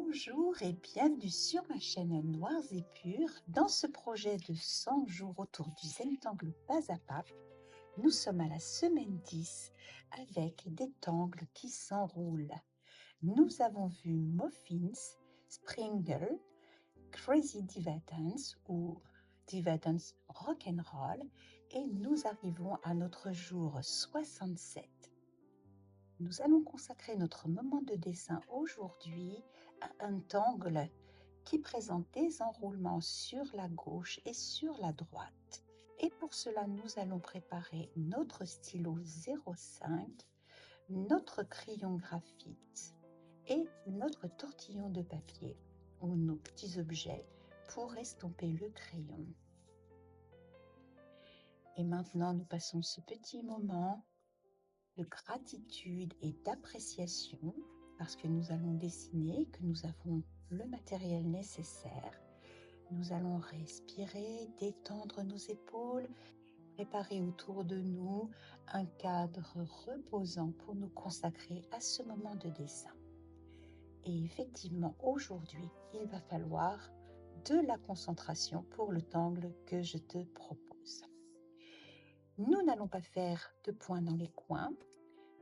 Bonjour et bienvenue sur ma chaîne Noirs et Purs. Dans ce projet de 100 jours autour du Zentangle pas à pas, nous sommes à la semaine 10 avec des tangles qui s'enroulent. Nous avons vu Muffins, Springer, Crazy Diva Dance ou Diva Dance Rock'n'Roll et nous arrivons à notre jour 67. Nous allons consacrer notre moment de dessin aujourd'hui à un tangle qui présente des enroulements sur la gauche et sur la droite. Et pour cela, nous allons préparer notre stylo 05, notre crayon graphite et notre tortillon de papier ou nos petits objets pour estomper le crayon. Et maintenant, nous passons ce petit moment de gratitude et d'appréciation parce que nous allons dessiner, que nous avons le matériel nécessaire. Nous allons respirer, détendre nos épaules, préparer autour de nous un cadre reposant pour nous consacrer à ce moment de dessin. Et effectivement, aujourd'hui, il va falloir de la concentration pour le tangle que je te propose. Nous n'allons pas faire de points dans les coins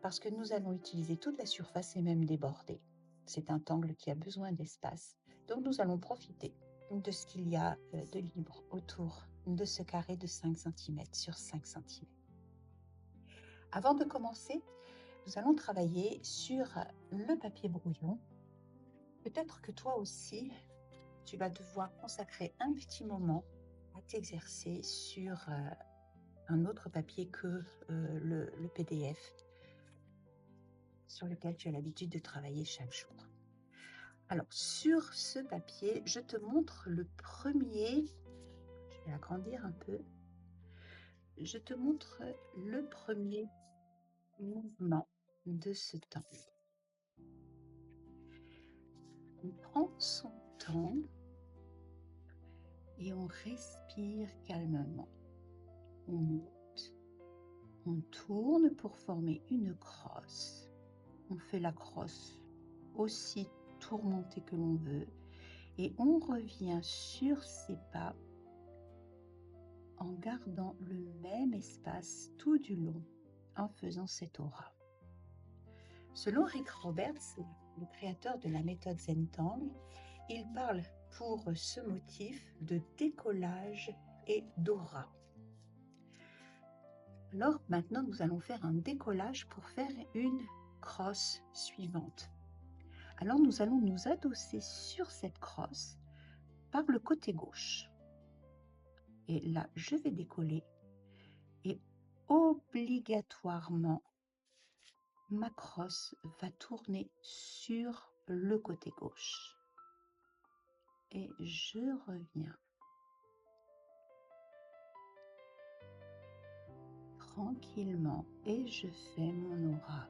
parce que nous allons utiliser toute la surface et même déborder. C'est un tangle qui a besoin d'espace, donc nous allons profiter de ce qu'il y a de libre autour de ce carré de 5 cm sur 5 cm. Avant de commencer, nous allons travailler sur le papier brouillon. Peut-être que toi aussi, tu vas devoir consacrer un petit moment à t'exercer sur un autre papier que le PDF sur lequel tu as l'habitude de travailler chaque jour. Alors, sur ce papier, je te montre le premier, je vais agrandir un peu, je te montre le premier mouvement de ce tangle. On prend son temps et on respire calmement. On monte, on tourne pour former une crosse. On fait la crosse aussi tourmentée que l'on veut et on revient sur ses pas en gardant le même espace tout du long en faisant cette aura. Selon Rick Roberts, le créateur de la méthode Zentangle, il parle pour ce motif de décollage et d'aura. Alors maintenant, nous allons faire un décollage pour faire une crosse suivante. Alors nous allons nous adosser sur cette crosse par le côté gauche. Et là, je vais décoller et obligatoirement, ma crosse va tourner sur le côté gauche. Et je reviens tranquillement et je fais mon aura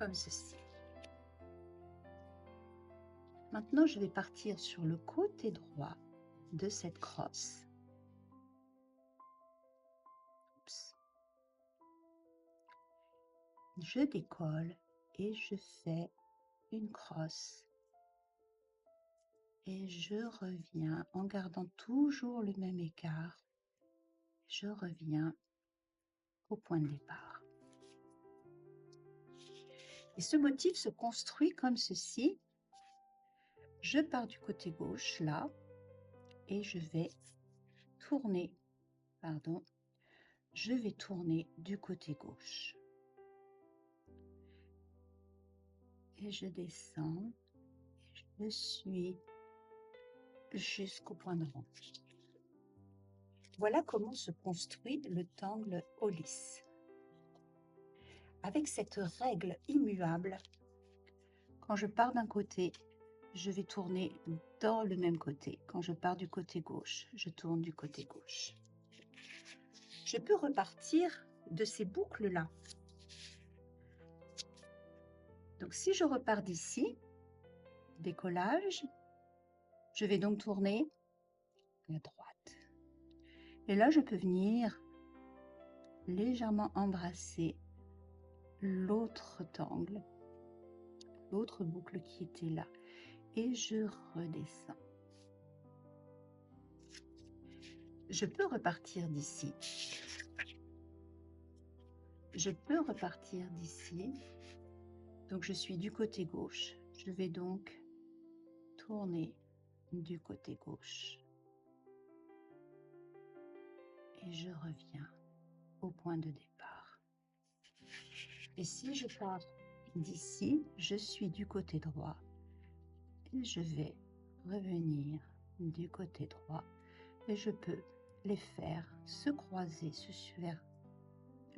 comme ceci. Maintenant, je vais partir sur le côté droit de cette crosse. Oups. Je décolle et je fais une crosse. Et je reviens en gardant toujours le même écart. Je reviens au point de départ. Et ce motif se construit comme ceci. Je pars du côté gauche, là, et je vais tourner, je vais tourner du côté gauche. Et je descends, et je suis jusqu'au point de rentrée. Voilà comment se construit le tangle au lisse. Avec cette règle immuable, quand je pars d'un côté, je vais tourner dans le même côté. Quand je pars du côté gauche, je tourne du côté gauche. Je peux repartir de ces boucles-là. Donc, si je repars d'ici, décollage, je vais donc tourner à droite. Et là, je peux venir légèrement embrasser l'autre tangle l'autre boucle qui était là. Et je redescends. Je peux repartir d'ici. Je peux repartir d'ici. Donc, je suis du côté gauche. Je vais donc tourner du côté gauche. Et je reviens au point de départ. Et si je pars d'ici, je suis du côté droit. Et je vais revenir du côté droit. Et je peux les faire se croiser,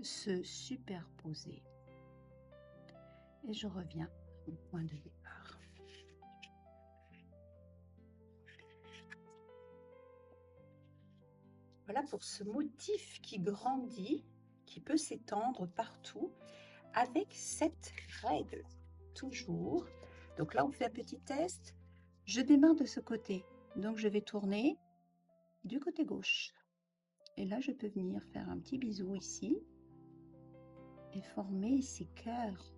se superposer. Et je reviens au point de départ. Voilà pour ce motif qui grandit, qui peut s'étendre partout avec cette règle. Toujours. Donc là, on fait un petit test. Je démarre de ce côté. Donc, je vais tourner du côté gauche. Et là, je peux venir faire un petit bisou ici et former ces cœurs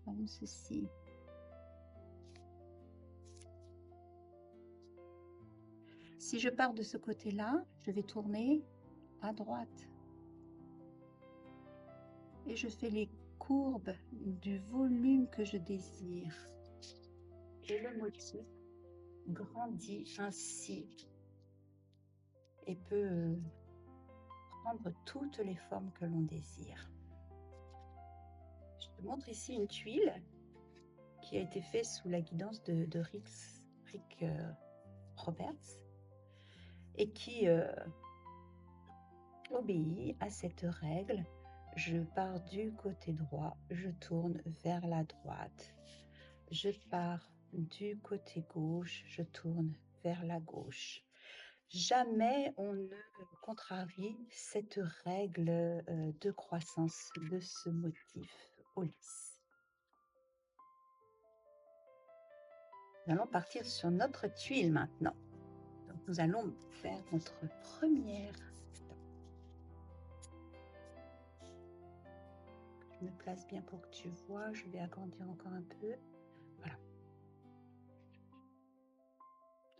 comme ceci. Si je pars de ce côté-là, je vais tourner à droite. Et je fais les courbes du volume que je désire. Et le motif grandit ainsi et peut prendre toutes les formes que l'on désire. Je te montre ici une tuile qui a été faite sous la guidance de Rick Roberts et qui obéit à cette règle. Je pars du côté droit, je tourne vers la droite. Je pars du côté gauche, je tourne vers la gauche. Jamais on ne contrarie cette règle de croissance de ce motif au lisse. Nous allons partir sur notre tuile maintenant. Donc, nous allons faire notre première stop. Je me place bien pour que tu vois. Je vais agrandir encore un peu. Voilà.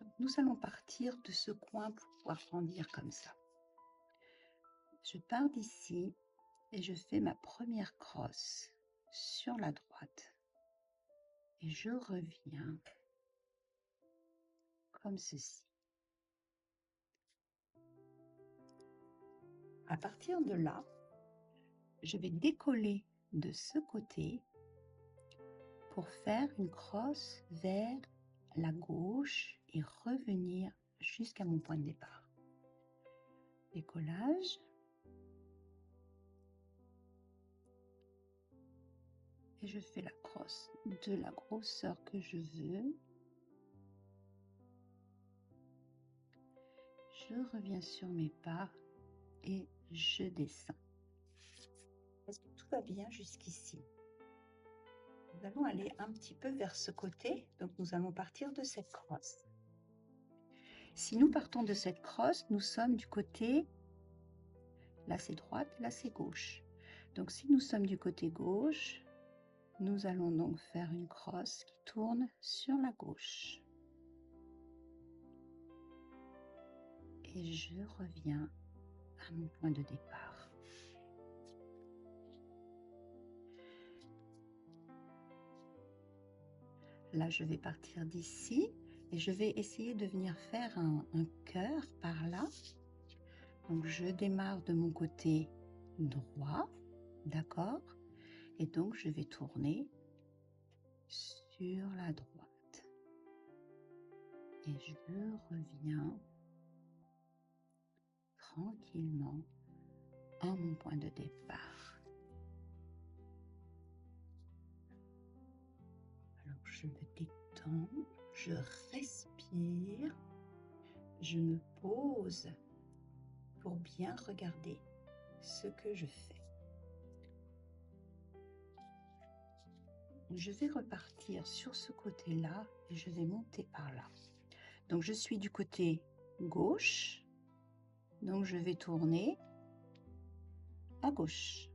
Donc, nous allons partir de ce coin pour pouvoir grandir comme ça. Je pars d'ici et je fais ma première crosse sur la droite. Et je reviens comme ceci. À partir de là, je vais décoller de ce côté pour faire une crosse vers la gauche et revenir jusqu'à mon point de départ. Décollage. Et je fais la crosse de la grosseur que je veux. Je reviens sur mes pas et je descends. Est-ce que tout va bien jusqu'ici? Nous allons aller un petit peu vers ce côté, donc nous allons partir de cette crosse. Si nous partons de cette crosse, nous sommes du côté, là c'est droite, là c'est gauche. Donc si nous sommes du côté gauche, nous allons donc faire une crosse qui tourne sur la gauche. Et je reviens à mon point de départ. Là, je vais partir d'ici et je vais essayer de venir faire un cœur par là. Donc, je démarre de mon côté droit, d'accord? Et donc, je vais tourner sur la droite. Et je reviens tranquillement à mon point de départ. Alors, je me détends, je respire, je me pose pour bien regarder ce que je fais. Je vais repartir sur ce côté-là et je vais monter par là. Donc, je suis du côté gauche. Donc, je vais tourner à gauche.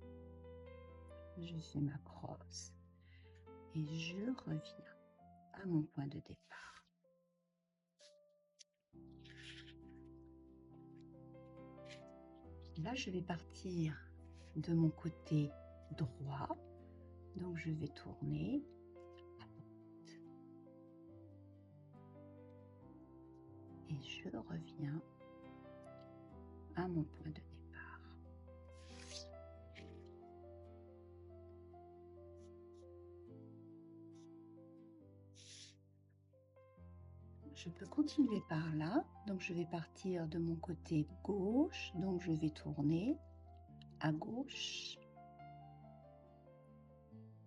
Je fais ma crosse et je reviens. à mon point de départ. Là, je vais partir de mon côté droit. Donc, je vais tourner à droite. Et je reviens à mon point de départ. Je peux continuer par là, donc je vais partir de mon côté gauche, donc je vais tourner à gauche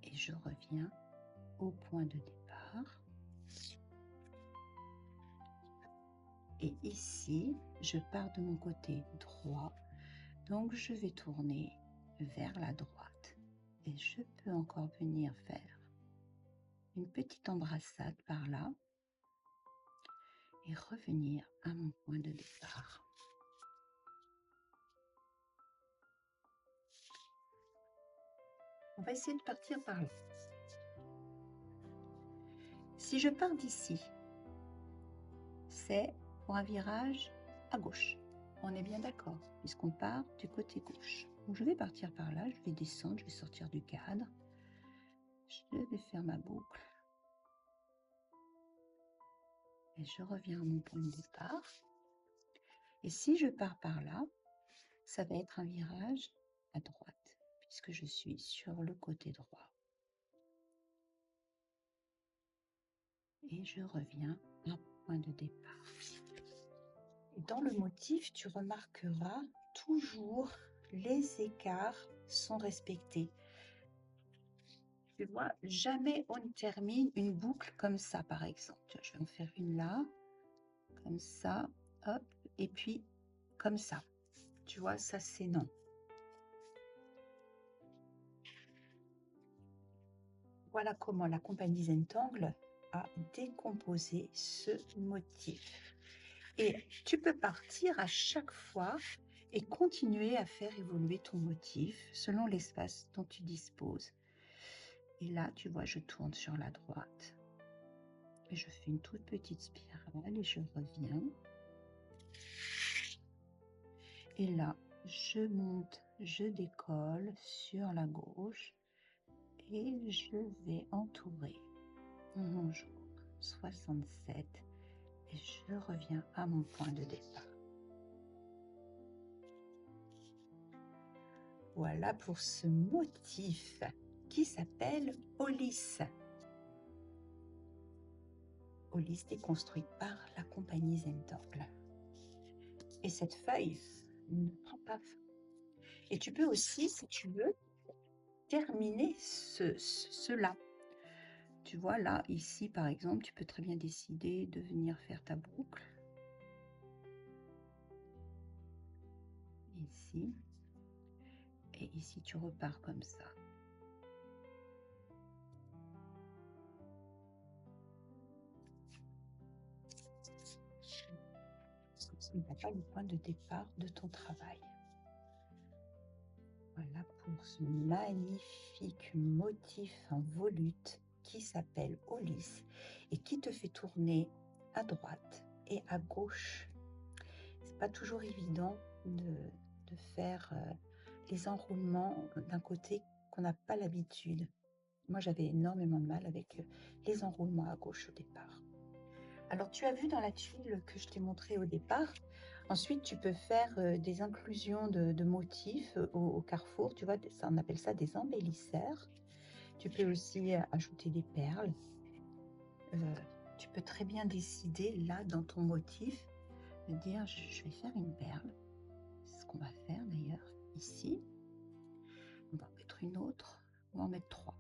et je reviens au point de départ. Et ici, je pars de mon côté droit, donc je vais tourner vers la droite et je peux encore venir faire une petite embrassade par là et revenir à mon point de départ. On va essayer de partir par là. Si je pars d'ici, c'est pour un virage à gauche. On est bien d'accord, puisqu'on part du côté gauche. Donc je vais partir par là, je vais descendre, je vais sortir du cadre. Je vais faire ma boucle. Et je reviens à mon point de départ. Et si je pars par là, ça va être un virage à droite, puisque je suis sur le côté droit. Et je reviens à mon point de départ. Et dans le motif, tu remarqueras toujours les écarts sont respectés. Tu vois, jamais on termine une boucle comme ça, par exemple. Je vais en faire une là, comme ça, hop, et puis comme ça. Tu vois, ça c'est non. Voilà comment la compagnie Zentangle a décomposé ce motif. Et tu peux partir à chaque fois et continuer à faire évoluer ton motif selon l'espace dont tu disposes. Et là, tu vois, je tourne sur la droite. Et je fais une toute petite spirale et je reviens. Et là, je monte, je décolle sur la gauche et je vais entourer mon jour 67 et je reviens à mon point de départ. Voilà pour ce motif qui s'appelle Olis. Olis est construite par la compagnie Zentangle. Et cette feuille ne prend pas fin. Et tu peux aussi, si tu veux, terminer cela. Tu vois, là, ici, par exemple, tu peux très bien décider de venir faire ta boucle. Ici. Et ici, tu repars comme ça. Il n'y a pas le point de départ de ton travail. Voilà pour ce magnifique motif en volute qui s'appelle Olis et qui te fait tourner à droite et à gauche. C'est pas toujours évident de faire les enroulements d'un côté qu'on n'a pas l'habitude. Moi, j'avais énormément de mal avec les enroulements à gauche au départ. Alors, tu as vu dans la tuile que je t'ai montré au départ. Ensuite, tu peux faire des inclusions de motifs au carrefour. Tu vois, ça, on appelle ça des embellisseurs. Tu peux aussi ajouter des perles. Tu peux très bien décider, là, dans ton motif, de dire, je vais faire une perle. C'est ce qu'on va faire, d'ailleurs, ici. On va en mettre une autre. On va en mettre 3.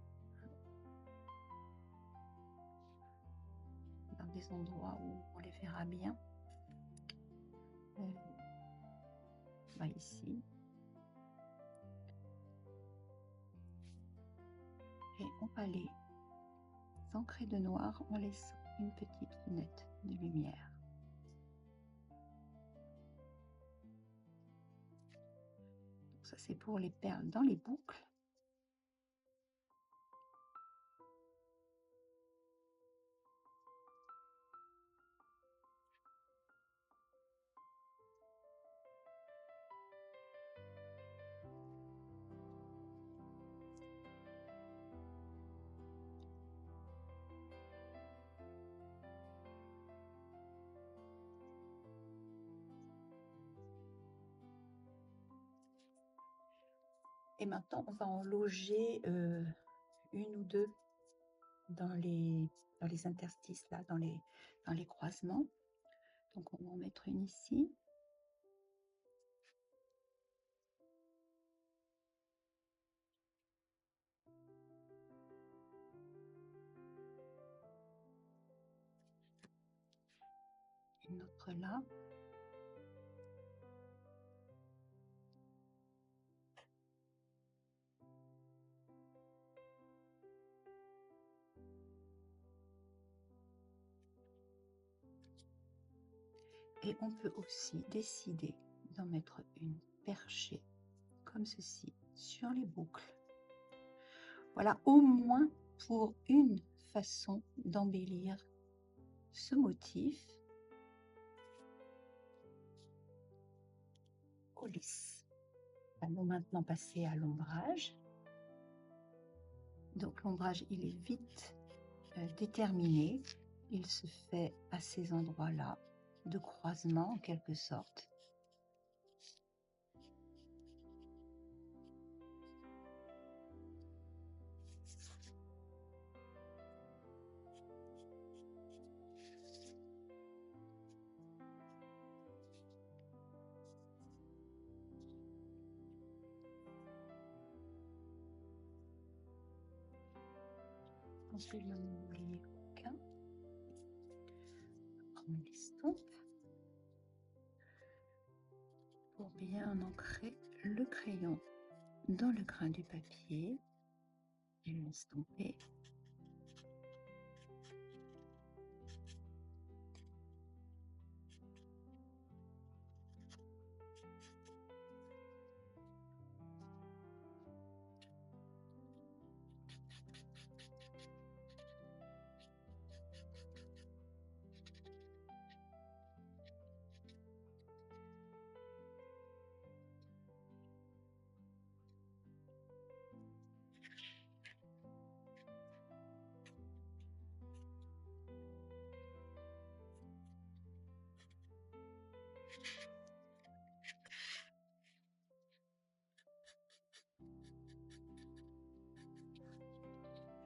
Dans des endroits où on les verra bien. Bah ici. Et on va les ancrer de noir en laissant une petite fenêtre de lumière. Donc ça c'est pour les perles dans les boucles. Et maintenant, on va en loger une ou deux dans les interstices, là, dans les croisements. Donc, on va en mettre une ici. Une autre là. Et on peut aussi décider d'en mettre une perchée, comme ceci, sur les boucles. Voilà, au moins pour une façon d'embellir ce motif au lisse. Allons maintenant passer à l'ombrage. Donc l'ombrage, il est vite déterminé. Il se fait à ces endroits-là, de croisement en quelque sorte. On peut n'en oublier aucun. Prendre l'estompe pour bien ancrer le crayon dans le grain du papier et l'estomper.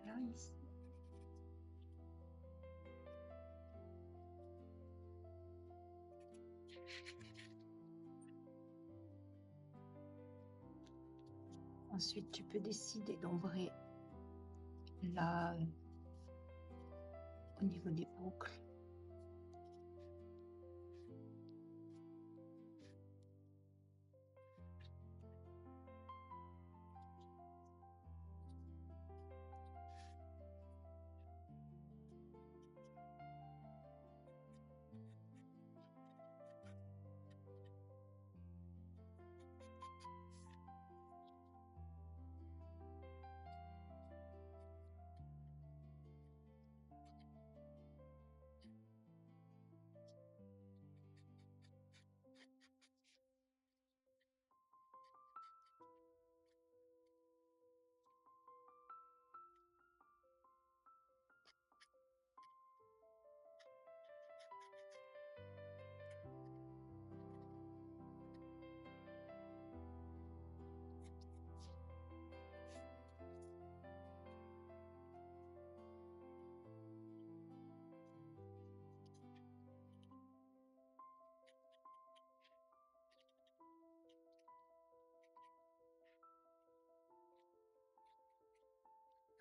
Là, ici. Ensuite, tu peux décider d'ombrer là au niveau des boucles.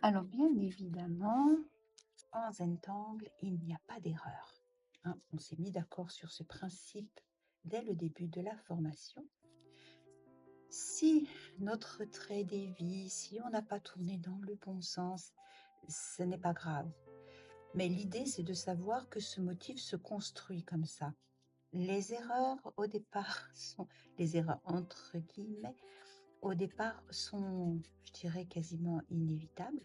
Alors, bien évidemment, en Zentangle, il n'y a pas d'erreur. Hein. On s'est mis d'accord sur ce principe dès le début de la formation. Si notre trait dévie, si on n'a pas tourné dans le bon sens, ce n'est pas grave. Mais l'idée, c'est de savoir que ce motif se construit comme ça. Les erreurs, au départ, sont les erreurs entre guillemets, au départ, sont, je dirais, quasiment inévitables.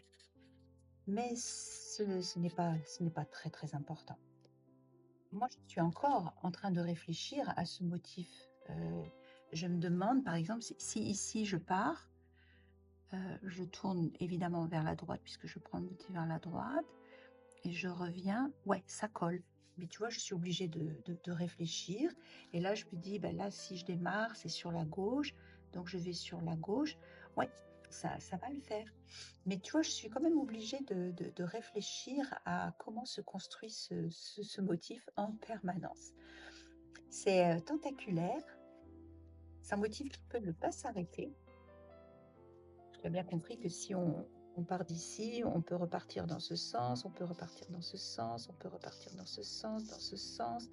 Mais ce n'est pas très, très important. Moi, je suis encore en train de réfléchir à ce motif. Je me demande, par exemple, si ici je pars, je tourne évidemment vers la droite puisque je prends le motif vers la droite et je reviens, ouais, ça colle. Mais tu vois, je suis obligée de réfléchir. Et là, je me dis, ben là, si je démarre, c'est sur la gauche. Donc, je vais sur la gauche. Ouais, ça va le faire. Mais tu vois, je suis quand même obligée de réfléchir à comment se construit ce motif en permanence. C'est tentaculaire, c'est un motif qui peut ne pas s'arrêter. Tu as bien compris que si on part d'ici, on peut repartir dans ce sens, on peut repartir dans ce sens, on peut repartir dans ce sens, dans ce sens,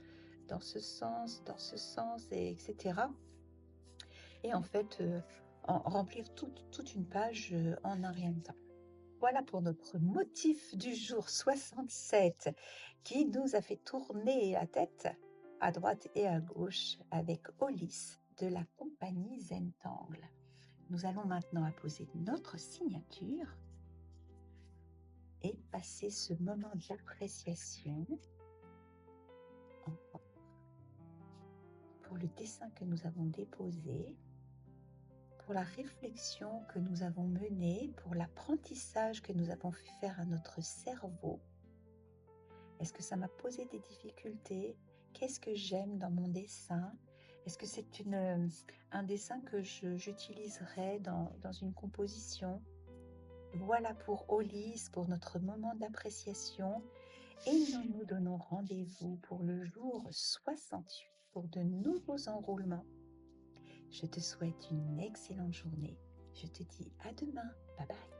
dans ce sens, dans ce sens, et etc. Et en fait, remplir toute une page en un rien de temps. Voilà pour notre motif du jour 67 qui nous a fait tourner la tête à droite et à gauche avec Olis de la compagnie Zentangle. Nous allons maintenant apposer notre signature et passer ce moment d'appréciation pour le dessin que nous avons déposé, pour la réflexion que nous avons menée, pour l'apprentissage que nous avons fait faire à notre cerveau. Est-ce que ça m'a posé des difficultés? Qu'est-ce que j'aime dans mon dessin? Est-ce que c'est un dessin que j'utiliserai dans une composition? Voilà pour Olis, pour notre moment d'appréciation. Et nous nous donnons rendez-vous pour le jour 68 pour de nouveaux enroulements. Je te souhaite une excellente journée. Je te dis à demain. Bye bye.